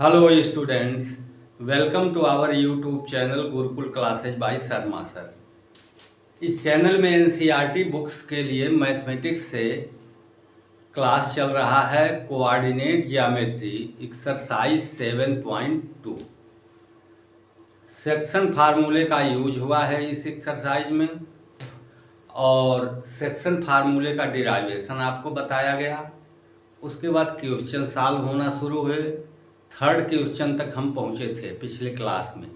Hello students, welcome to our YouTube channel Gurukul classes by Sharma sir. इस channel में NCERT books के लिए mathematics से क्लास चल रहा है। कोऑर्डिनेट ज्योमेट्री एक्सरसाइज 7.2 सेक्शन फार्मूले का यूज हुआ है इस एक्सरसाइज में और सेक्शन फार्मूले का डिराइवेशन आपको बताया गया। उसके बाद क्वेश्चन सॉल्व होना शुरू हुए। थर्ड क्वेश्चन तक हम पहुंचे थे पिछले क्लास में।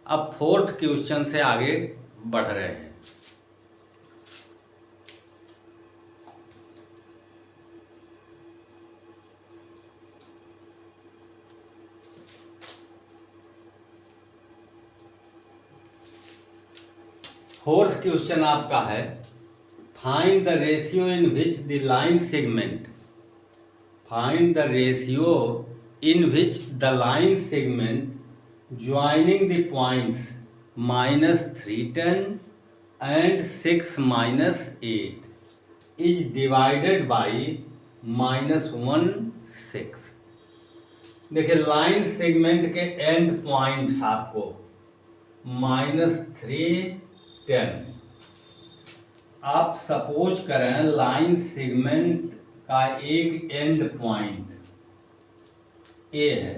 अब फोर्थ क्वेश्चन से आगे बढ़ रहे हैं। फोर्थ क्वेश्चन आपका है, find the ratio in which the line segment in which the line segment joining the points -310 and 6-8 is divided by -1/6। देखिए लाइन सेगमेंट के एंड पॉइंट्स आपको -310। आप सपोज करें लाइन सेगमेंट का एक एंड पॉइंट ए है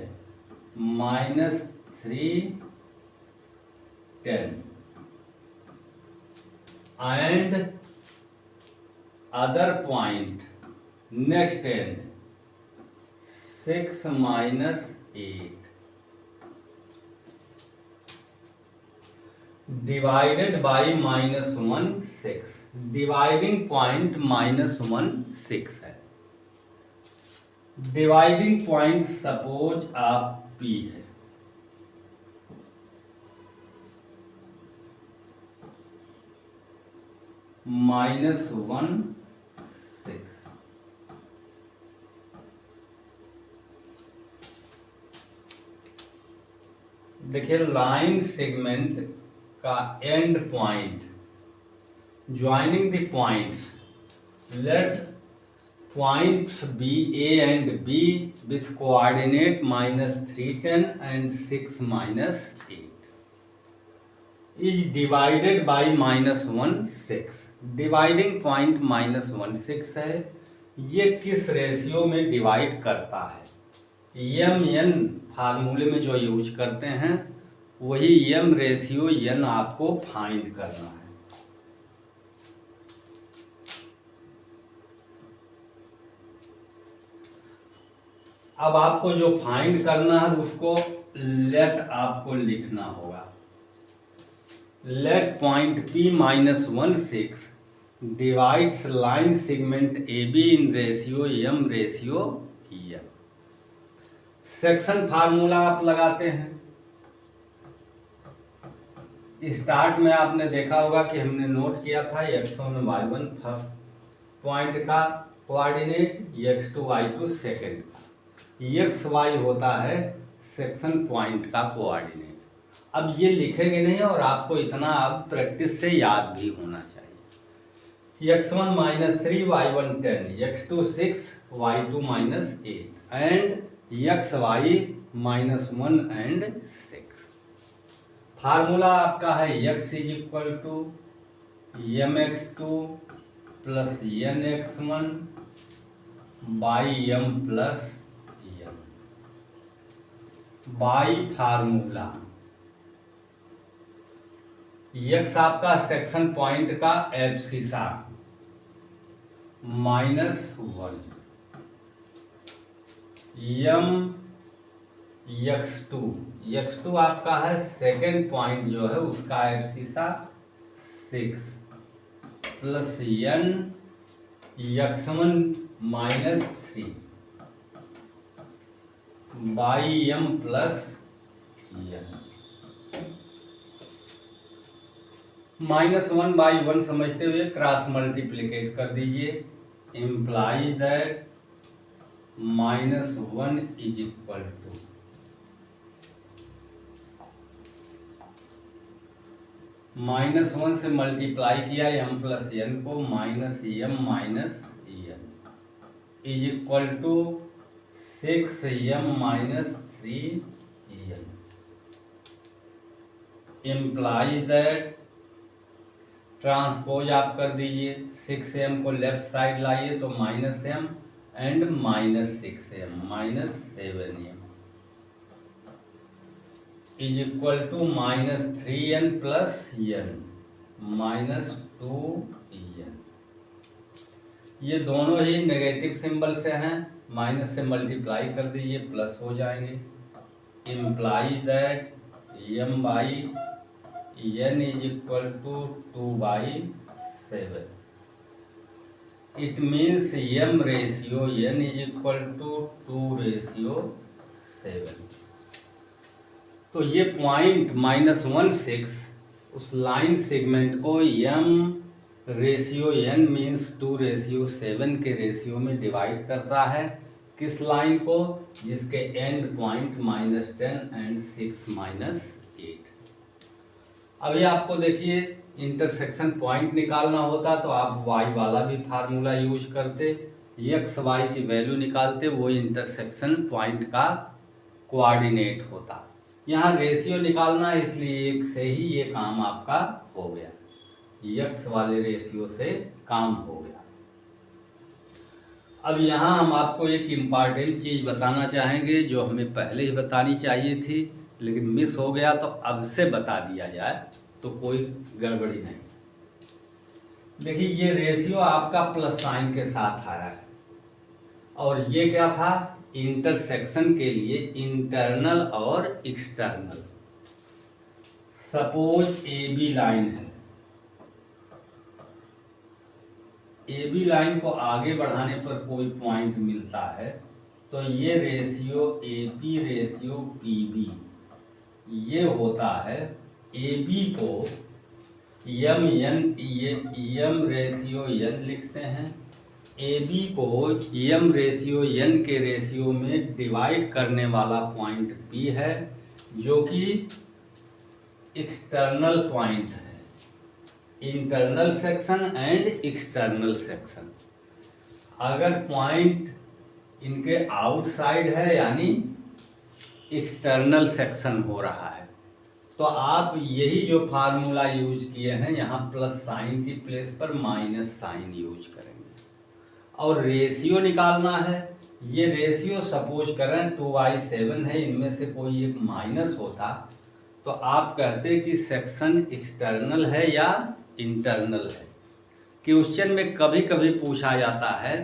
-310 and other point next and 6-8 divided by -1/6। Dividing point -1/6 है। Dividing point suppose आप P है। -1/6 देखिए लाइन सेगमेंट का end point joining the points, let points B, A and B with coordinate -310 and 6-8 is divided by -1/6। Dividing point -1/6 है। ये किस ratio में divide करता है? m/n फार्मूले में जो यूज करते हैं वही m रेशियो n आपको फाइंड करना है। अब आपको जो फाइंड करना है उसको लेट आपको लिखना होगा। Let point P -1/6 divides line segment AB in ratio m ratio n। Section formula आप लगाते हैं। स्टार्ट में आपने देखा होगा कि हमने नोट किया था x1 y1 फर्स्ट पॉइंट का कोऑर्डिनेट, x2 y2 सेकेंड का, एक्स वाई होता है सेक्शन पॉइंट का कोऑर्डिनेट। अब ये लिखेंगे नहीं और आपको इतना अब प्रैक्टिस से याद भी होना चाहिए। x1 -3 y1 10 x2 6 y2 -8 and xy -1 and 6। Formula आपका है x = mx2 + nx1 / m + by formula x आपका सेक्शन पॉइंट का एब्सिसा -1 m x2 आपका है सेकेंड पॉइंट जो है उसका abscissa 6 + n x1 -3 by m + n। -1/1 समझते हुए क्रॉस मल्टीप्लिकेट कर दीजिए। इम्प्लाइज दैट -1 = -1 से मल्टीप्लाई किया m + n को -m - n = 6m - 3 3n implies that transpose आप कर दीजिए, 6m को लेफ्ट साइड लाइए तो -m and -6m -7m is equal to -3n plus n -2n। ये दोनों ही नेगेटिव सिंबल से हैं, माइनस से मल्टीप्लाई कर दीजिए प्लस हो जाएंगे। Imply that m by n is equal to 2/7। It means m ratio n is equal to 2:7। तो ये पॉइंट -16 उस लाइन सेगमेंट को m रेशियो n मीन्स 2:7 के रेशियो में डिवाइड करता है। किस लाइन को? जिसके एंड पॉइंट -10 एंड 6 -8। अभी आपको देखिए इंटरसेक्शन पॉइंट निकालना होता तो आप y वाला भी फार्मूला यूज करते, x y की वैल्यू निकालते, वो इंटरसेक्शन पॉइंट का कोऑर्डिनेट होता। यहाँ रेशियो निकालना है इसलिए एक से ही ये काम आपका हो गया, x वाले रेशियो से काम हो गया। अब यहाँ हम आपको एक इम्पॉर्टेंट चीज़ बताना चाहेंगे जो हमें पहले ही बतानी चाहिए थी लेकिन मिस हो गया, तो अब से बता दिया जाए तो कोई गड़बड़ी नहीं। देखिए ये रेशियो आपका प्लस साइन के साथ आ रहा है और ये क्या था? इंटरसेक्शन के लिए इंटरनल और एक्सटर्नल। सपोज AB लाइन है, AB लाइन को आगे बढ़ाने पर कोई पॉइंट मिलता है तो ये रेशियो AP रेशियो PB ये होता है। AB को m रेशियो n लिखते हैं, AB को m रेशियो n के रेशियो में डिवाइड करने वाला पॉइंट P है जो कि एक्सटर्नल पॉइंट है। Internal section and external section. अगर पॉइंट इनके आउटसाइड है यानी एक्सटर्नल सेक्शन हो रहा है तो आप यही जो फार्मूला यूज किए हैं यहाँ प्लस साइन की प्लेस पर माइनस साइन यूज करेंगे। और रेशियो निकालना है, ये रेशियो सपोज करें 2/7 है, इनमें से कोई एक माइनस होता तो आप कहते कि सेक्शन एक्सटर्नल है या इंटरनल है। क्वेश्चन में कभी कभी पूछा जाता है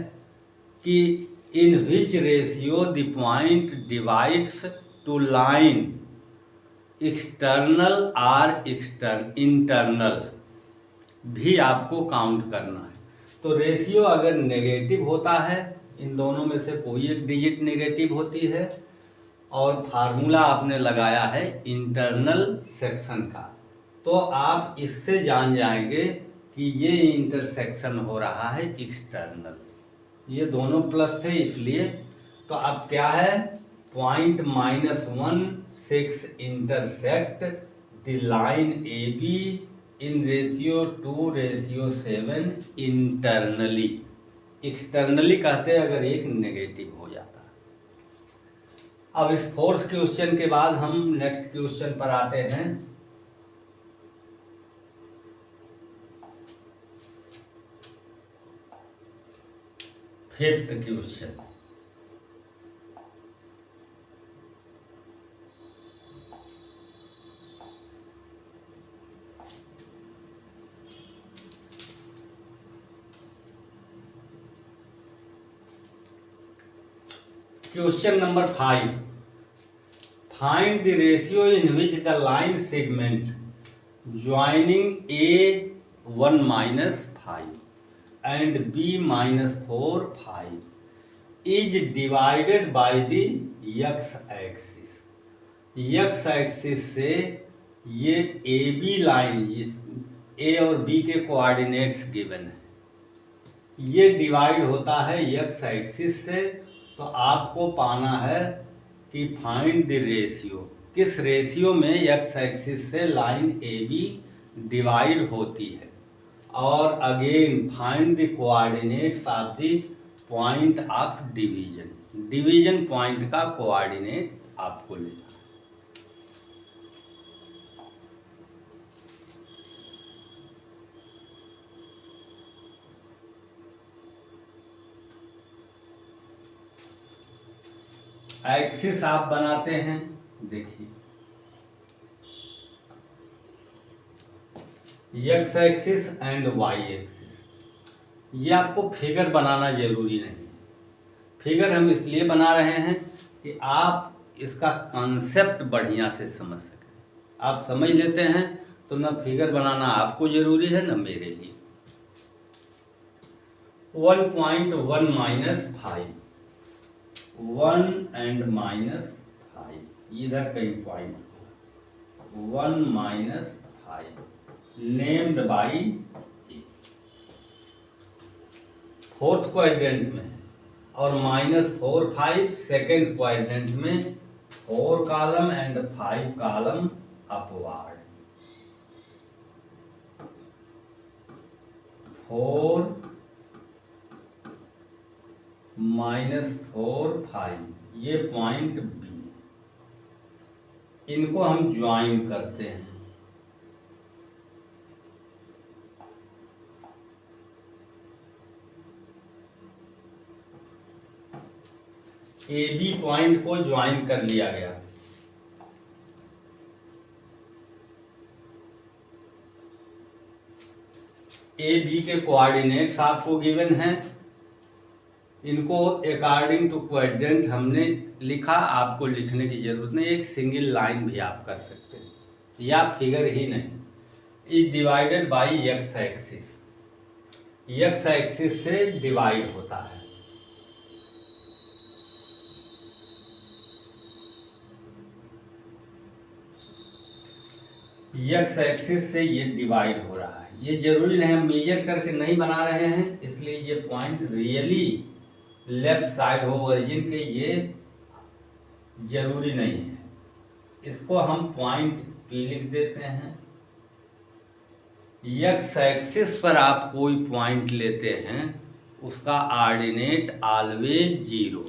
कि in which ratio the point divides two line external और इंटरनल भी आपको काउंट करना है। तो रेशियो अगर नेगेटिव होता है, इन दोनों में से कोई एक डिजिट नेगेटिव होती है और फार्मूला आपने लगाया है इंटरनल सेक्शन का, तो आप इससे जान जाएंगे कि ये इंटरसेक्शन हो रहा है एक्सटर्नल। ये दोनों प्लस थे इसलिए। तो अब क्या है? Point -16 intersect the line AB in ratio 2:7 internally. Externally कहते हैं अगर एक नेगेटिव हो जाता। अब इस फोर्थ क्वेश्चन के बाद हम नेक्स्ट क्वेश्चन पर आते हैं। Fifth question. Question number 5। Find the ratio in which the line segment joining A1-5 and B-4 5 is divided by the x-axis। x-axis से ये AB लाइन, जिस A और B के कोऑर्डिनेट्स गिवन है, ये डिवाइड होता है x-axis से। तो आपको पाना है कि फाइंड द रेशियो, किस रेशियो में x-axis से लाइन AB डिवाइड होती है। और again find the coordinates of the point of division. Division point का कोऑर्डिनेट आपको लेना है। एक्सिस आप बनाते हैं, देखिए X axis and Y axis, ये आपको फिगर बनाना जरूरी नहीं है। फिगर हम इसलिए बना रहे हैं कि आप इसका कॉन्सेप्ट बढ़िया से समझ सकें। आप समझ लेते हैं तो ना फिगर बनाना आपको जरूरी है, ना मेरे लिए। 1.1 माइनस 5, 1 एंड माइनस 5, इधर कहीं point, 1 minus 5 named by fourth quadrant में, और -4 5 सेकेंड क्वाड्रेंट में, 4 कॉलम एंड 5 कॉलम अपवार्ड, 4 -4 5, ये पॉइंट बी, इनको हम ज्वाइन करते हैं। ए बी पॉइंट को ज्वाइन कर लिया गया। ए बी के कोऑर्डिनेट्स आपको गिवन हैं, इनको अकॉर्डिंग टू क्वाड्रेंट हमने लिखा, आपको लिखने की जरूरत नहीं, एक सिंगल लाइन भी आप कर सकते हैं, या फिगर ही नहीं। Is divided by x axis, x axis से डिवाइड होता है। एक्स एक्सिस से ये डिवाइड हो रहा है। ये जरूरी नहीं, हम मेजर करके नहीं बना रहे हैं, इसलिए ये पॉइंट रियली लेफ्ट साइड हो ओरिजिन के, ये जरूरी नहीं है। इसको हम पॉइंट पी लिख देते हैं। एक्स एक्सिस पर आप कोई पॉइंट लेते हैं, उसका ऑर्डिनेट ऑलवेज जीरो,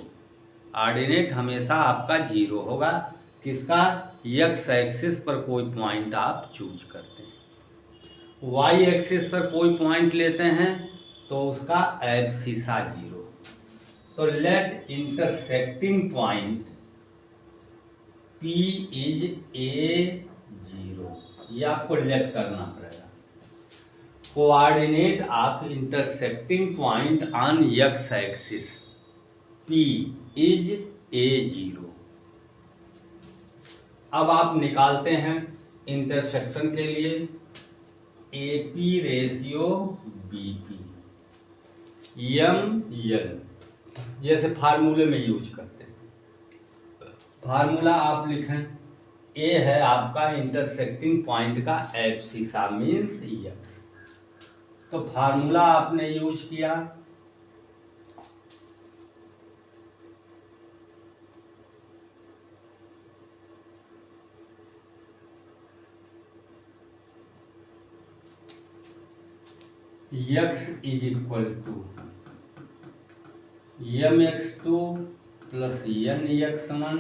ऑर्डिनेट हमेशा आपका जीरो होगा। किसका? एक्स एक्सिस पर कोई पॉइंट आप चूज करते हैं। वाई एक्सिस पर कोई पॉइंट लेते हैं तो उसका एब्सिसा जीरो। तो let intersecting point P is a zero, ये आपको लेट करना पड़ेगा। Coordinate of intersecting point on X axis P is a zero. अब आप निकालते हैं इंटरसेक्शन के लिए AP रेशियो BP, MN, जैसे फार्मूले में यूज करते हैं। फार्मूला आप लिखें, A है आपका इंटरसेक्टिंग पॉइंट का एब्सिसा मीन्स एक्स, तो फार्मूला आपने यूज किया x is equal to mx2 plus nx1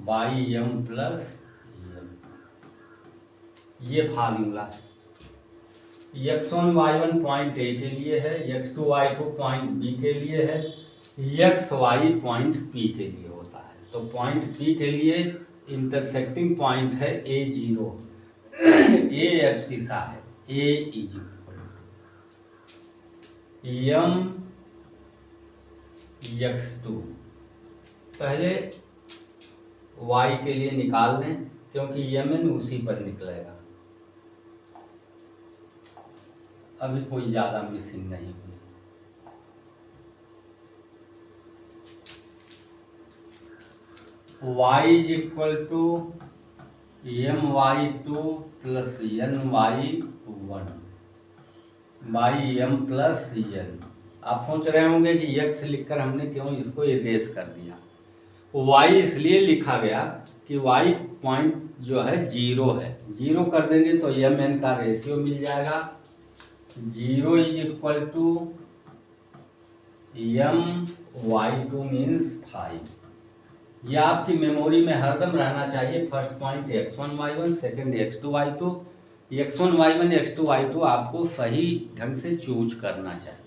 by m plus n, ये फार्मूला है। x1 y1 पॉइंट ए के लिए है, x2 y2 पॉइंट बी के लिए है, xy पॉइंट पी के लिए होता है। तो पॉइंट पी के लिए इंटरसेक्टिंग पॉइंट है ए जीरो, ए एब्सिसा है, ए इज यम x2, पहले y के लिए निकाल लें क्योंकि mn उसी पर निकलेगा, अभी कोई ज़्यादा मिसिंग नहीं हुई। y is equal to my2 plus ny1 by m plus n। आप सोच रहे होंगे कि x लिखकर हमने क्यों इसको इरेज कर दिया। y इसलिए लिखा गया कि y पॉइंट जो है जीरो है, जीरो कर देंगे तो mn का रेशियो मिल जाएगा। 0 is equal to my2 means 5, यह आपकी मेमोरी में हरदम रहना चाहिए। First point x1 y1, second x2 y2। x1 y1 x2 y2 आपको सही ढंग से चूज करना चाहिए।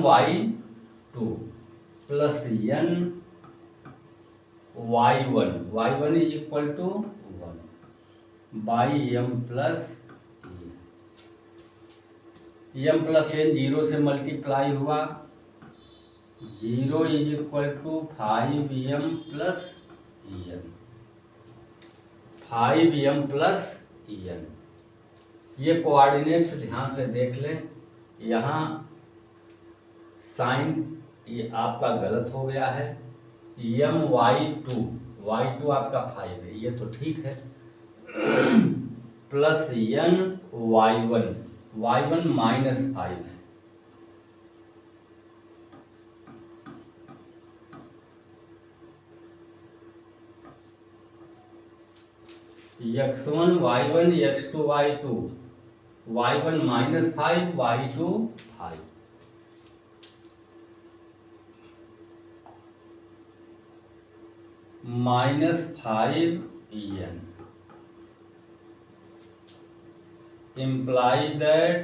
my2 plus n y1 is equal to 1 by m plus n 0 से मल्टीप्लाई हुआ, 0 is equal to 5m plus n, 5m plus n। ये coordinates ध्यान से देख लें। यहाँ साइन ये आपका गलत हो गया है। y2 आपका 5 है, ये तो ठीक है। प्लस n y1 माइनस 5 है। x1 y1 x2 y2, y1 minus 5 y2 5, minus 5n implies that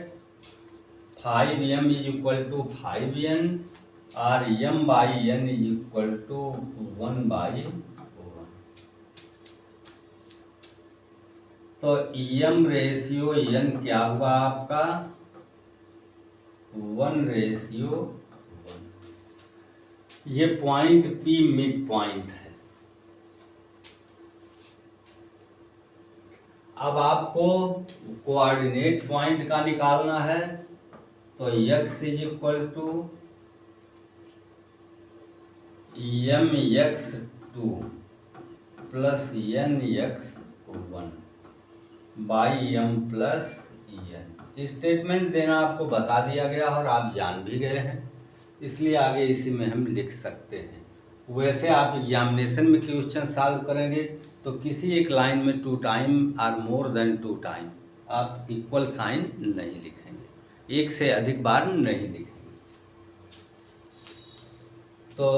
5m is equal to 5n और m by n is equal to 1 by 1। तो m रेशियो n क्या हुआ आपका 1:1। ये पॉइंट P मिड पॉइंट है। अब आपको कोऑर्डिनेट पॉइंट का निकालना है, तो x is equal to mx2 plus nx1 by m plus n। Statement देना आपको बता दिया गया और आप जान भी गए हैं, इसलिए आगे इसी में हम लिख सकते हैं। वैसे आप एग्जामिनेशन में क्वेश्चन सॉल्व करेंगे तो किसी एक लाइन में 2 टाइम और मोर देन 2 टाइम आप इक्वल साइन नहीं लिखेंगे, एक से अधिक बार नहीं लिखेंगे। तो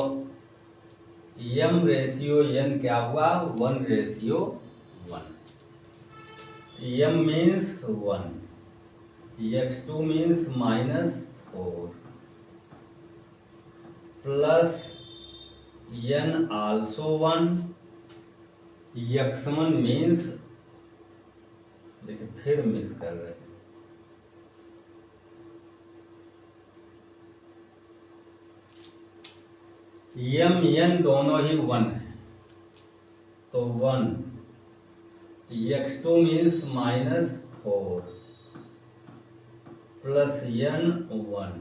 m रेशियो n क्या हुआ 1:1। m means 1, x2 means -4 plus n also 1, x1 means, देखिए फिर मिस कर रहे हैं, m n दोनों ही 1 है, तो 1, x2 means -4 plus n 1,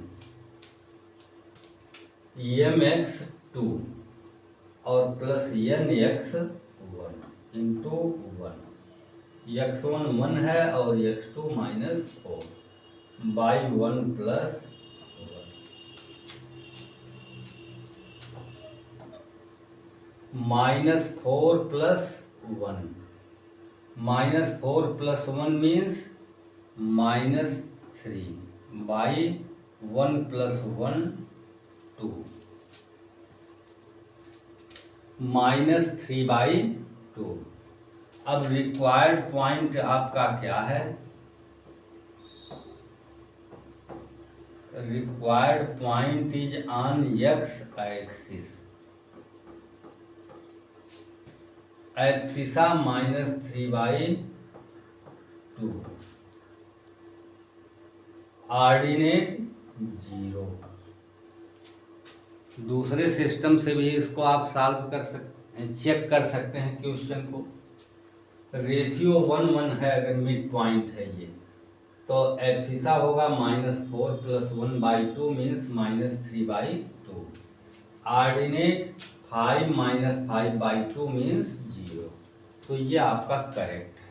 mx2 और प्लस nx1 इंटू 1, x1 1 है और x2 -4 by 1 plus 1, -4 plus 1, -4 plus 1 means -3 by 1 plus 1 2, -3/2। अब रिक्वायर्ड पॉइंट आपका क्या है, required point is on x axis, abscissa -3/2, ordinate 0। दूसरे सिस्टम से भी इसको आप सॉल्व कर सकते हैं, चेक कर सकते हैं क्वेश्चन को। रेशियो 1:1 है, अगर मिड पॉइंट है ये, तो एब्सिसा होगा -4 प्लस 1/2 मीन्स -3/2, ऑर्डिनेट 5 -5/2 मीन्स 0। तो ये आपका करेक्ट है।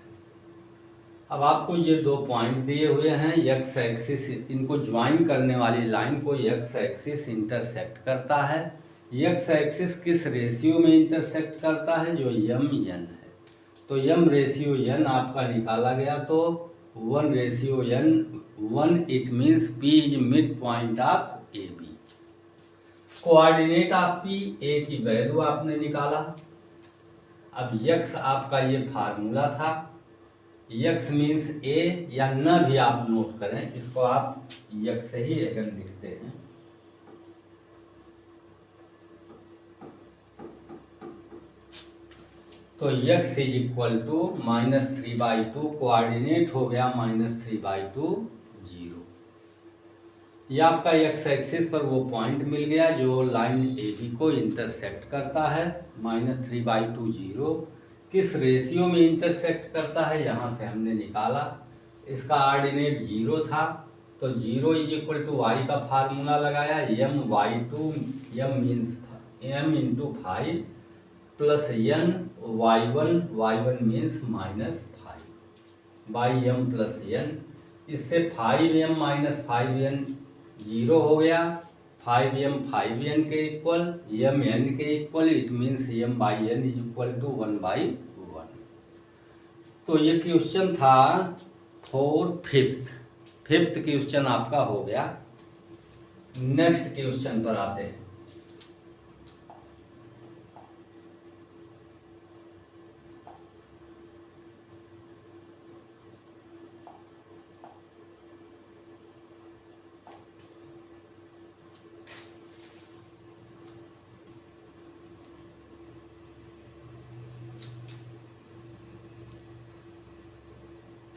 अब आपको ये 2 पॉइंट दिए हुए हैं, x एक्सिस, इनको ज्वाइन करने वाली लाइन को x एक्सिस इंटरसेक्ट करता है। x एक्सिस किस रेशियो में इंटरसेक्ट करता है, जो m/n है। तो m रेशियो n आपका निकाला गया, तो 1:n 1, it means P is mid point of AB। Coordinate of P, A की वैल्यू आपने निकाला। अब यक्स आपका ये फार्मूला था, यक्स मीन्स ए, या न भी आप नोट करें, इसको आप यक्स ही अगर लिखते हैं तो X is equal to -3/2, coordinate हो गया -3/2 0। ये आपका एक्स एक्सिस पर वो पॉइंट मिल गया जो लाइन ए बी को इंटरसेक्ट करता है। -3/2 0 किस रेशियो में इंटरसेक्ट करता है, यहाँ से हमने निकाला। इसका ऑर्डिनेट 0 था, तो 0 इज इक्वल टू वाई का फार्मूला लगाया, m/2, m means m into 5 plus n y1 means -5 by m plus n। इससे 5m माइनस 5n 0 हो गया, 5m 5n के इक्वल, m n के equal, it means m by n is equal to 1/1। तो ये question था for fifth question आपका हो गया। नेक्स्ट क्वेश्चन पर आते हैं।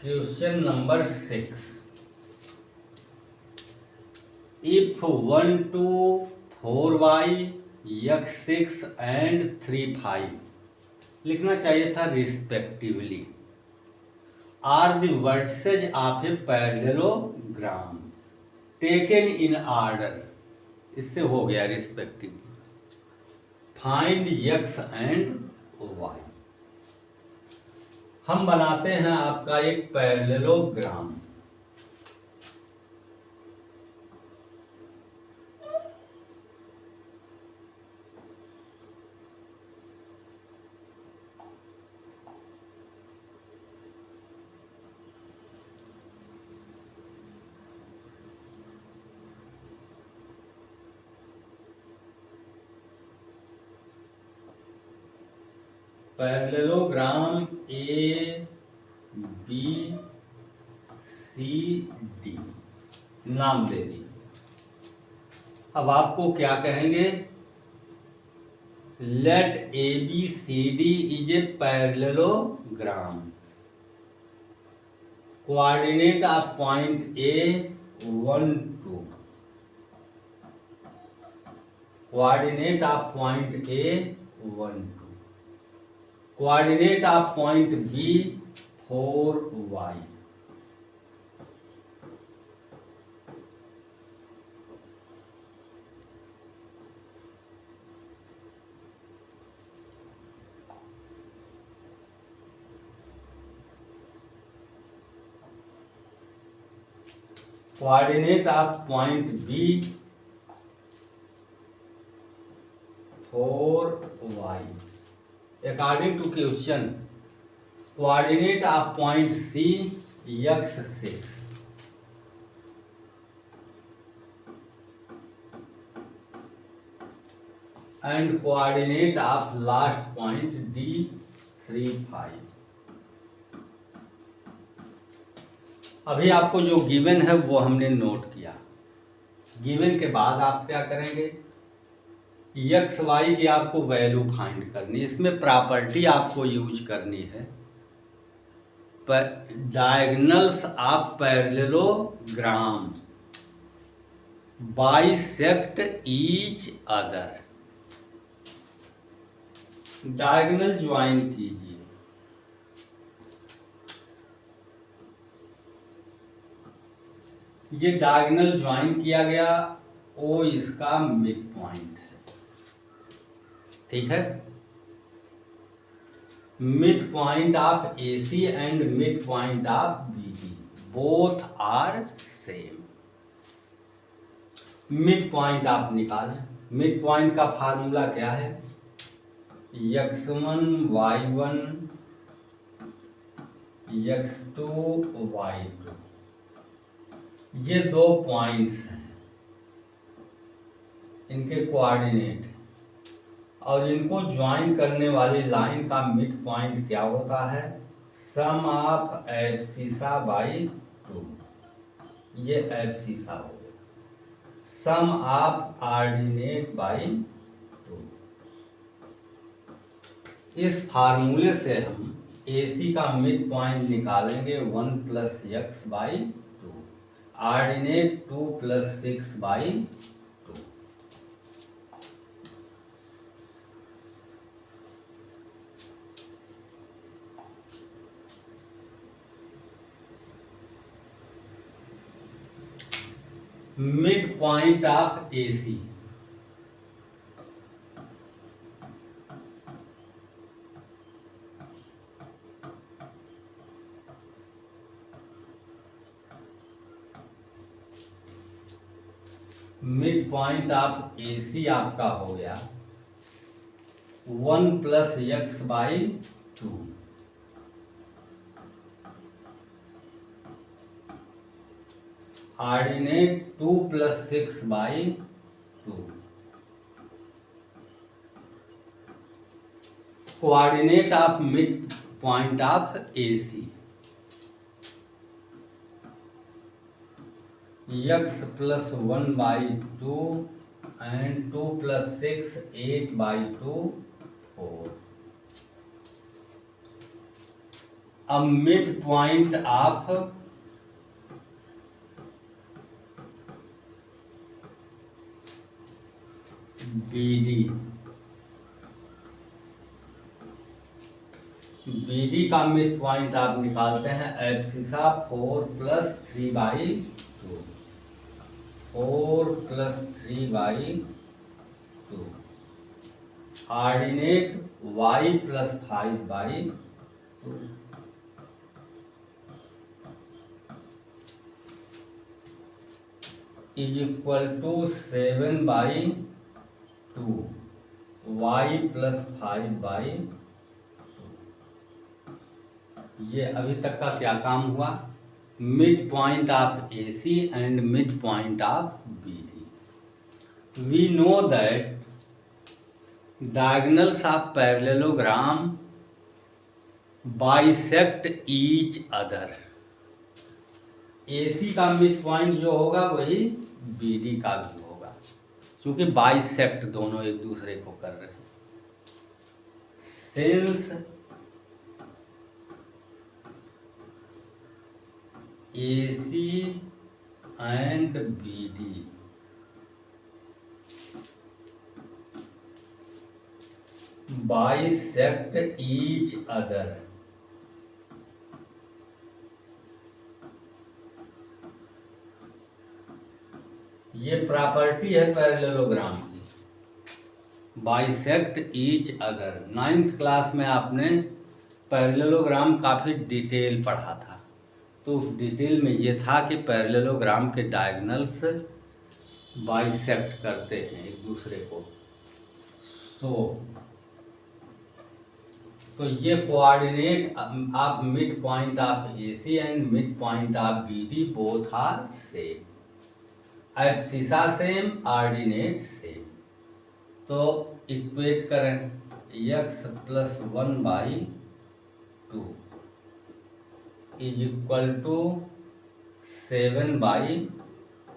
Question number 6, if 1 2 4y x6 and 3 5 लिखना चाहिए था respectively are the vertices of a parallelogram taken in order, इससे हो गया respectively. Find x and y। हम बनाते हैं आपका एक parallelogram. Parallelogram A B C D नाम दे दी। अब आपको क्या कहेंगे, let A B C D is a parallelogram, coordinate of point A 1 2, coordinate of point A 1 2, coordinate of point B 4y, coordinate of point B 4y। According to question, coordinate of point C x6 and coordinate of last point D 3 5। अभी आपको जो given है वो हमने note किया। Given के बाद आप क्या करेंगे, एक्स वाई की आपको वैल्यू फाइंड करनी, इसमें प्रॉपर्टी आपको यूज करनी है, diagonals of parallelogram bisect each other. Diagonal join कीजिए, ये डायगोनल ज्वाइन किया गया, ओ इसका मिड पॉइंट है, ठीक है। Mid point of A C and mid point of B D both are same. Mid point आप निकालें। मिड पॉइंट का फार्मूला क्या है, x1 y1 x2 y2, ये दो पॉइंट्स हैं, इनके कोऑर्डिनेट और इनको ज्वाइन करने वाली लाइन का मिड पॉइंट क्या होता है, सम ऑफ एब्सिसा बाई 2, ये एब्सिसा हो गया, सम ऑफ ऑर्डिनेट बाई 2। इस फार्मूले से हम AC का मिड पॉइंट निकालेंगे 1 plus x by 2, ordinate 2 plus 6 by 2। Mid point of AC, mid point of AC आपका हो गया 1 plus x by 2, ordinate 2 plus 6 by 2, coordinate of mid point of AC, x plus 1 by 2 and 2 plus 6 8 by 2 4। अब mid point of BD का mid point आप निकालते हैं abscissa 4 प्लस 3 by 2, 4 प्लस 3 by 2, ordinate y plus 5 by 2, is equal to 7 by 2, y plus 5 by 2। ये अभी तक का क्या काम हुआ, mid point of AC and mid point of BD। We know that diagonals of parallelogram bisect each other. AC का mid point जो होगा वही BD का भी होगा, क्योंकि बाइसेक्ट दोनों एक दूसरे को कर रहे हैं। Since AC and BD bisect each other, ये प्रॉपर्टी है पैरेललोग्राम की, bisect each other. 9th class में आपने पैरेललोग्राम काफ़ी डिटेल पढ़ा था, तो उस डिटेल में ये था कि पैरेललोग्राम के डायगोनल्स बाइसेक्ट करते हैं एक दूसरे को। तो ये coordinate of mid point of AC and mid point of BD both are same, abscissa same, ordinate same. तो इक्वेट करें x plus 1 by 2 is equal to 7 by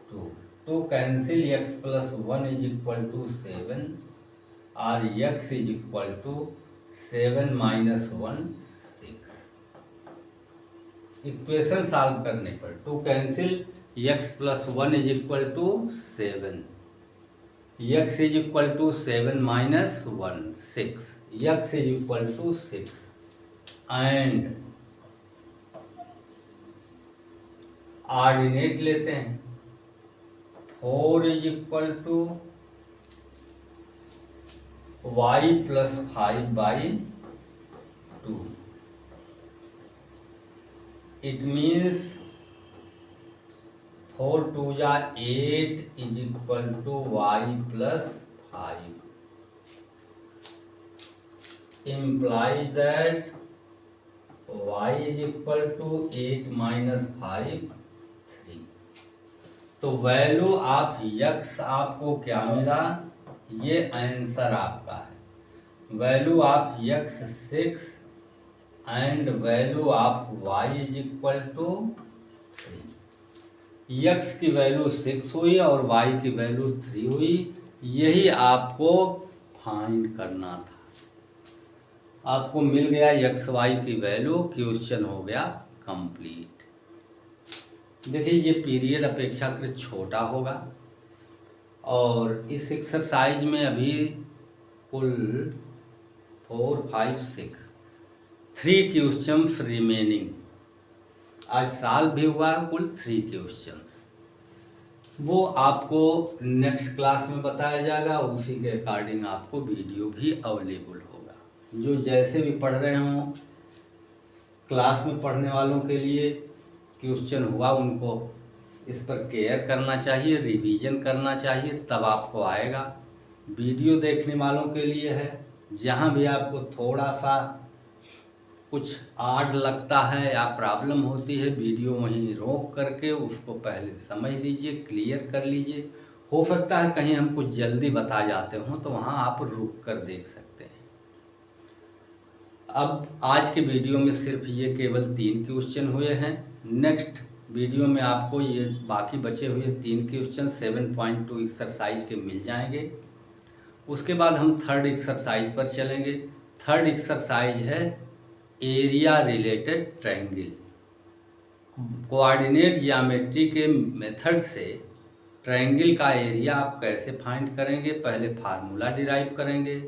2, 2 cancel, x plus 1 is equal to 7 और x is equal to 7 minus 1 6। Equation solve करने पर 2 cancel, x plus 1 is equal to 7, x is equal to 7 minus 1 6, x is equal to 6 and ordinate लेते हैं 4 is equal to y plus 5 by 2। It means 4 2 जा 8 is equal to y plus 5, implies that y is equal to 8 minus 5 3। तो value of x आपको क्या मिला, ये answer आपका है। Value of X 6 and value of Y is equal to 3। X की value 6 हुई और वाई की वैल्यू 3 हुई, यही आपको फाइंड करना था। आपको मिल गया यक्स वाई की वैल्यू, क्वेश्चन हो गया कंप्लीट। देखिए ये पीरियड अपेक्षाकृत छोटा होगा और इस एक्सरसाइज में अभी कुल 4, 5, 6 3 क्वेश्चंस रिमेनिंग। आज साल भी हुआ है, कुल 3 क्वेश्चंस। वो आपको नेक्स्ट क्लास में बताया जाएगा, उसी के अकॉर्डिंग आपको वीडियो भी अवेलेबल होगा। जो जैसे भी पढ़ रहे हों, क्लास में पढ़ने वालों के लिए क्वेश्चन हुआ, उनको इस पर केयर करना चाहिए, रिवीजन करना चाहिए, तब आपको आएगा। वीडियो देखने वालों के लिए है, जहाँ भी आपको थोड़ा सा कुछ आड लगता है या प्रॉब्लम होती है, वीडियो वहीं रोक करके उसको पहले समझ लीजिए, क्लियर कर लीजिए। हो सकता है कहीं हम कुछ जल्दी बता जाते हों, तो वहाँ आप रुक कर देख सकते हैं। अब आज के वीडियो में सिर्फ ये केवल 3 क्वेश्चन हुए हैं। नेक्स्ट वीडियो में आपको ये बाकी बचे हुए 3 क्वेश्चन 7.2 एक्सरसाइज के मिल जाएंगे। उसके बाद हम थर्ड एक्सरसाइज पर चलेंगे। थर्ड एक्सरसाइज है area related triangle. Coordinate geometry के मेथड से ट्रायंगल का एरिया आप कैसे फाइंड करेंगे, पहले फार्मूला डिराइव करेंगे,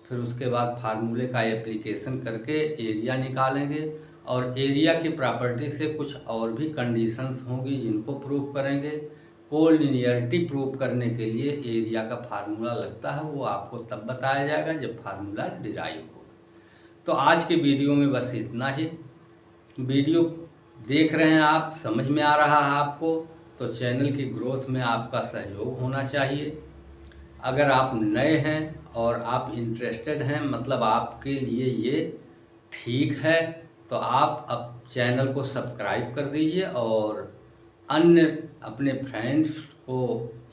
फिर उसके बाद फार्मूले का एप्लीकेशन करके एरिया निकालेंगे, और एरिया की प्रॉपर्टी से कुछ और भी कंडीशंस होंगी जिनको प्रूव करेंगे। कोलिनियरिटी प्रूव करने के लिए एरिया का फार्मूला लगता है, वो आपको तब बताया जाएगा जब फार्मूला डिराइव होगा। तो आज के वीडियो में बस इतना ही। वीडियो देख रहे हैं आप, समझ में आ रहा है आपको, तो चैनल की ग्रोथ में आपका सहयोग होना चाहिए। अगर आप नए हैं और आप इंटरेस्टेड हैं, मतलब आपके लिए ये ठीक है, तो आप अब चैनल को सब्सक्राइब कर दीजिए और अन्य अपने फ्रेंड्स को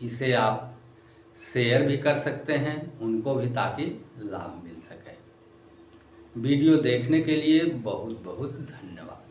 इसे आप शेयर भी कर सकते हैं, उनको भी, ताकि लाभ मिल सके। वीडियो देखने के लिए बहुत बहुत धन्यवाद।